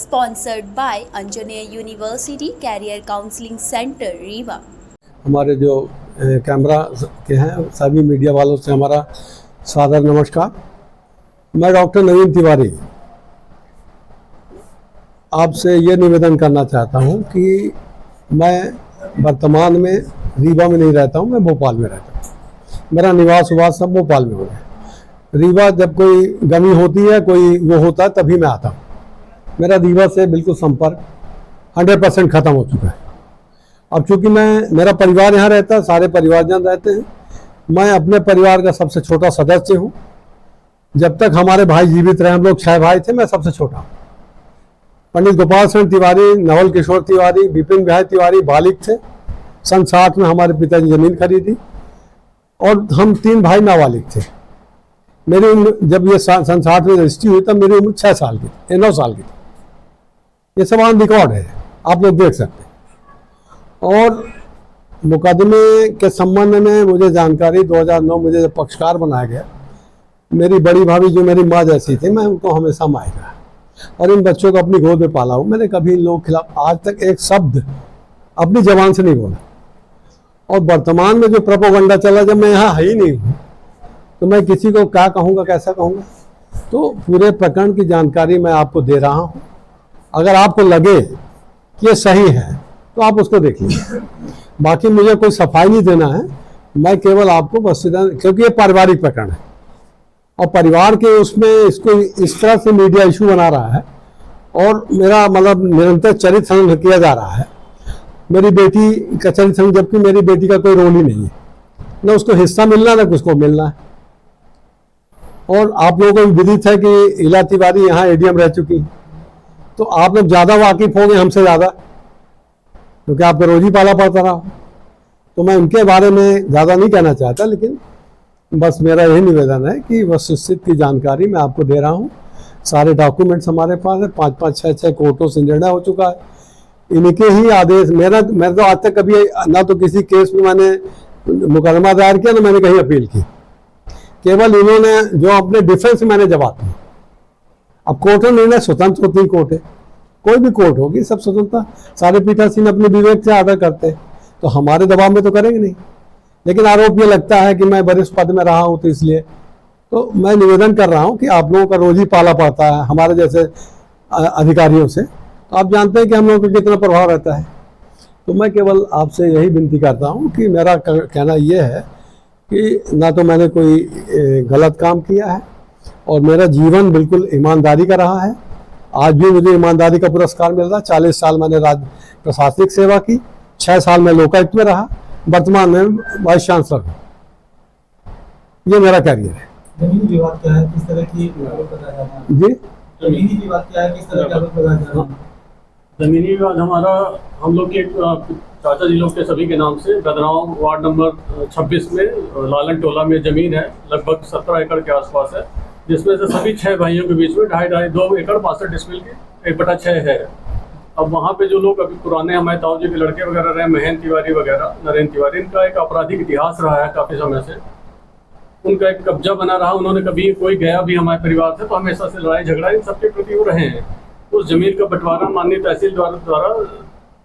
sponsored by Anjaneya University Career Counseling Center, Rewa. हमारे जो camera के हैं सभी मीडिया वालों से हमारा सादर नमस्कार। मैं डॉक्टर नवीन तिवारी आपसे ये निवेदन करना चाहता हूँ कि मैं वर्तमान में रीवा में नहीं रहता हूँ, मैं भोपाल में रहता हूँ। मेरा निवास उवास सब भोपाल में हो गया। रीवा जब कोई गमी होती है, कोई वो होता है, तभी मैं आता हूँ। मेरा रीवा से बिल्कुल संपर्क 100% ख़त्म हो चुका है। अब चूँकि मेरा परिवार यहाँ रहता है, सारे परिवारजन रहते हैं, मैं अपने परिवार का सबसे छोटा सदस्य हूँ। जब तक हमारे भाई जीवित रहे, हम लोग 6 भाई थे, मैं सबसे छोटा हूँ। पंडित गोपाल सिंह तिवारी, नवल किशोर तिवारी, विपिन बिहारी तिवारी बालिग थे। सन 60 में हमारे पिताजी जमीन खरीदी और हम 3 भाई नाबालिग थे। मेरी उम्र जब ये सन 60 में रजिस्ट्री हुई तब मेरी उम्र 6 साल की थी, 9 साल की थी। ये सब ऑन रिकॉर्ड है, आप लोग देख सकते हैं। और मुकदमे के संबंध में मुझे जानकारी 2009 मुझे जब पक्षकार बनाया गया, मेरी बड़ी भाभी जो मेरी माँ जैसी थी, मैं उनको हमेशा माँ कहा और इन बच्चों को अपनी गोद में पाला हूँ। मैंने कभी इन लोगों के खिलाफ आज तक एक शब्द अपनी जबान से नहीं बोला। और वर्तमान में जो प्रोपेगेंडा चला, जब मैं यहाँ है ही नहीं हूँ तो मैं किसी को क्या कहूँगा, कैसा कहूँगा। तो पूरे प्रकरण की जानकारी मैं आपको दे रहा हूँ। अगर आपको लगे कि ये सही है तो आप उसको देख लीजिए। बाकी मुझे कोई सफाई नहीं देना है, मैं केवल आपको वस्तुतः, क्योंकि ये पारिवारिक प्रकरण है और परिवार के उसमें इसको इस तरह से मीडिया इशू बना रहा है और मेरा मतलब निरंतर चरित्र हनन किया जा रहा है। मेरी बेटी का चरित्र हनन, जबकि मेरी बेटी का कोई रोल ही नहीं है, न उसको हिस्सा मिलना न उसको मिलना है। और आप लोगों को विदित है कि इला तिवारी यहाँ एडीएम रह चुकी, तो आप लोग ज़्यादा वाकिफ होंगे हमसे ज़्यादा, क्योंकि आपको रोज ही पाला पड़ता रहा। तो मैं उनके बारे में ज़्यादा नहीं कहना चाहता, लेकिन बस मेरा यही निवेदन है कि वस्तुस्थिति की जानकारी मैं आपको दे रहा हूँ। सारे डॉक्यूमेंट्स हमारे पास है, 5-5, 6-6 कोर्टों से निर्णय हो चुका है। इनके ही आदेश, मैं तो आज तक कभी ना तो किसी केस में मैंने मुकदमा दायर किया, ना मैंने कहीं अपील की। केवल इन्होंने जो अपने डिफेंस में मैंने जवाब दिया। अब कोर्ट का निर्णय स्वतंत्र होती ही कोर्ट है, कोई भी कोर्ट होगी, सब स्वतंत्रता। सारे पीठासीन अपने विवेक से आर्डर करते हैं, तो हमारे दबाव में तो करेंगे नहीं। लेकिन आरोप ये लगता है कि मैं वरिष्ठ पद में रहा हूं, तो इसलिए तो मैं निवेदन कर रहा हूं कि आप लोगों का रोज ही पाला पड़ता है हमारे जैसे अधिकारियों से, तो आप जानते हैं कि हम लोगों को कितना प्रभाव रहता है। तो मैं केवल आपसे यही विनती करता हूं कि मेरा कहना यह है कि ना तो मैंने कोई गलत काम किया है और मेरा जीवन बिल्कुल ईमानदारी का रहा है। आज भी मुझे ईमानदारी का पुरस्कार मिल रहा है। 40 साल मैंने राज्य प्रशासनिक सेवा की, 6 साल मैं लोकायुक्त में रहा, वर्तमान में वाइस चांसलर हूँ। ये मेरा कैरियर है। जमीनी विवाद क्या है, किस तरह की आरोप लगाया जा रहा है? जी, जमीनी विवाद क्या है, किस तरह के आरोप लगाया जा रहा है? जमीनी विवाद हमारा, हम लोग के चाचा जी लोग के सभी के नाम से गदराव वार्ड नंबर 26 में लालन टोला में जमीन है, लगभग 17 एकड़ के आसपास है, जिसमें से सभी 6 भाइयों के बीच में 2.5 एकड़ 62 डिसमिल की 1/6 है। अब वहाँ पे जो लोग अभी पुराने हमारे ताऊ जी के लड़के वगैरह रहे, महेंद्र तिवारी वगैरह, नरेंद्र तिवारी, इनका एक आपराधिक इतिहास रहा है काफ़ी समय से। उनका एक कब्जा बना रहा, उन्होंने कभी कोई गया भी हमारे परिवार से तो हमेशा से लड़ाई झगड़ा इन सबके प्रति वो रहे हैं। उस जमीन का बंटवारा माननीय तहसील द्वारा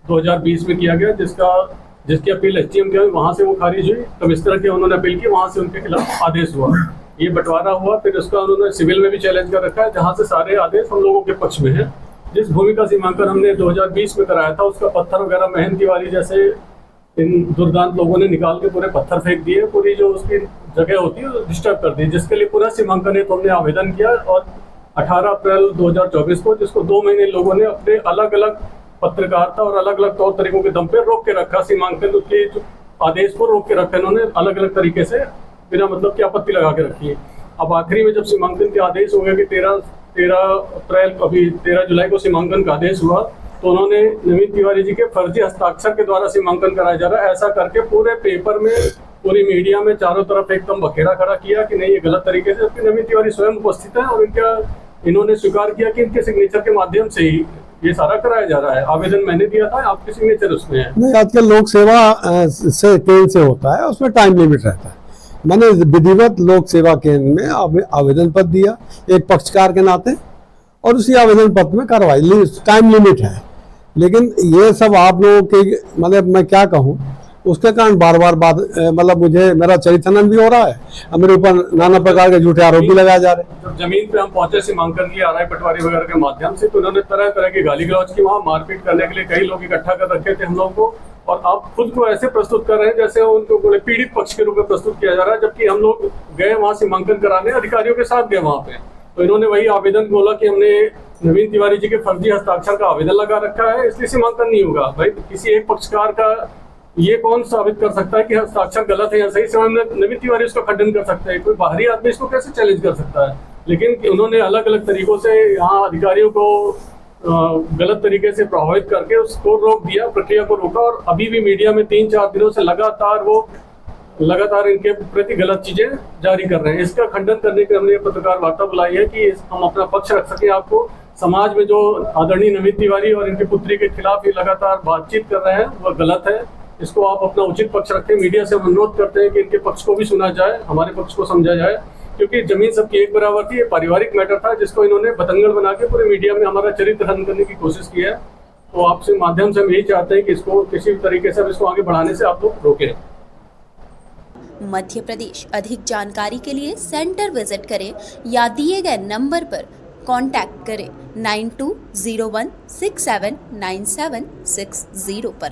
2020 में किया गया, जिसकी अपील एसडीएम के वहाँ से वो खारिज हुई। कमिश्नर के उन्होंने अपील की, वहाँ से उनके खिलाफ आदेश हुआ, ये बंटवारा हुआ। फिर उसका उन्होंने सिविल में भी चैलेंज कर रखा है, जहाँ से सारे आदेश हम लोगों के पक्ष में है। जिस भूमि का सीमांकन हमने 2020 में कराया था, उसका पत्थर वगैरह महेंद्र तिवारी जैसे इन दुर्दांत लोगों ने निकाल के पूरे पत्थर फेंक दिए, पूरी जो उसकी जगह होती है डिस्टर्ब कर दी, जिसके लिए पूरा सीमांकन है तो हमने आवेदन किया। और 18 अप्रैल 2024 को, जिसको 2 महीने लोगों ने अपने अलग अलग पत्रकारिता और अलग अलग तौर तरीकों के दम पे रोक के रखा, सीमांकन के आदेश को रोक के रखा इन्होंने अलग अलग तरीके से, बिना मतलब की आपत्ति लगा के रखी है। अब आखिरी में जब सीमांकन के आदेश हो गया कि 13 जुलाई को सीमांकन का आदेश हुआ, तो उन्होंने नवीन तिवारी जी के फर्जी हस्ताक्षर के द्वारा सीमांकन कराया जा रहा है, ऐसा करके पूरे पेपर में, पूरी मीडिया में चारों तरफ एकदम बखेड़ा खड़ा किया कि नहीं ये गलत तरीके से। जबकि नवीन तिवारी स्वयं उपस्थित है और इन्होंने स्वीकार किया कि इनके सिग्नेचर के माध्यम से ही ये सारा कराया जा रहा है। आवेदन मैंने दिया था, आपके सिग्नेचर उसमें है। नहीं, आजकल लोक सेवा से केंद्र से होता है, उसमें टाइम लिमिट रहता है। मैंने विधिवत लोक सेवा केंद्र में आवेदन पत्र दिया एक पक्षकार के नाते, और उसी आवेदन पत्र में कार्रवाई, टाइम लिमिट है। लेकिन ये सब आप लोगों के मतलब मैं क्या कहूँ, उसके कारण बार बार मतलब मुझे मेरा चरित्रहनन भी हो रहा है और मेरे ऊपर नाना प्रकार के झूठे आरोप भी लगाए जा रहे हैं। जब जमीन पे हम पहुंचे सीमांकन की आरआई पटवारी वगैरह के माध्यम से, तो उन्होंने तरह तरह की गाली गलौज की, वहाँ मारपीट करने के लिए कई लोग इकट्ठा कर रखे थे हम लोगों को, और आप खुद को ऐसे प्रस्तुत कर रहे हैं जैसे उनको पीड़ित पक्ष के रूप में प्रस्तुत किया जा रहा है, जबकि हम लोग गए वहाँ सीमांकन कराने, अधिकारियों के साथ गए वहाँ पे, तो इन्होंने वही आवेदन बोला कि हमने नवीन तिवारी जी के फर्जी हस्ताक्षर का आवेदन लगा रखा है, इसलिए सीमांकन नहीं होगा। भाई किसी एक पक्षकार का ये कौन साबित कर सकता है कि हस्ताक्षर गलत है या सही? समय में नवीन तिवारी इसका खंडन कर सकते हैं, कोई बाहरी आदमी इसको कैसे चैलेंज कर सकता है? लेकिन उन्होंने अलग अलग तरीकों से यहाँ अधिकारियों को गलत तरीके से प्रभावित करके उसको रोक दिया, प्रक्रिया को रोका, और अभी भी मीडिया में 3-4 दिनों से लगातार इनके प्रति गलत चीजें जारी कर रहे हैं। इसका खंडन करने के हमने पत्रकार वार्ता बुलाई है कि हम अपना पक्ष रख सके। आपको समाज में जो आदरणीय नवीन तिवारी और इनकी पुत्री के खिलाफ ये लगातार बातचीत कर रहे हैं वह गलत है, इसको आप अपना उचित पक्ष रखें। मीडिया से हम अनुरोध करते हैं कि इनके पक्ष को भी सुना जाए, हमारे पक्ष को समझा जाए, क्योंकि जमीन सबकी एक बराबर थी। ये पारिवारिक मैटर था जिसको इन्होंने बतंगड़ बना के पूरे मीडिया में हमारा चरित्र हनन करने की कोशिश की है। तो आपसे माध्यम से हम यही चाहते हैं कि इसको किसी भी तरीके से इसको आगे बढ़ाने से आप लोग रोकें। मध्य प्रदेश। अधिक जानकारी के लिए सेंटर विजिट करें या दिए गए नंबर पर कांटेक्ट करें 9201679760 पर।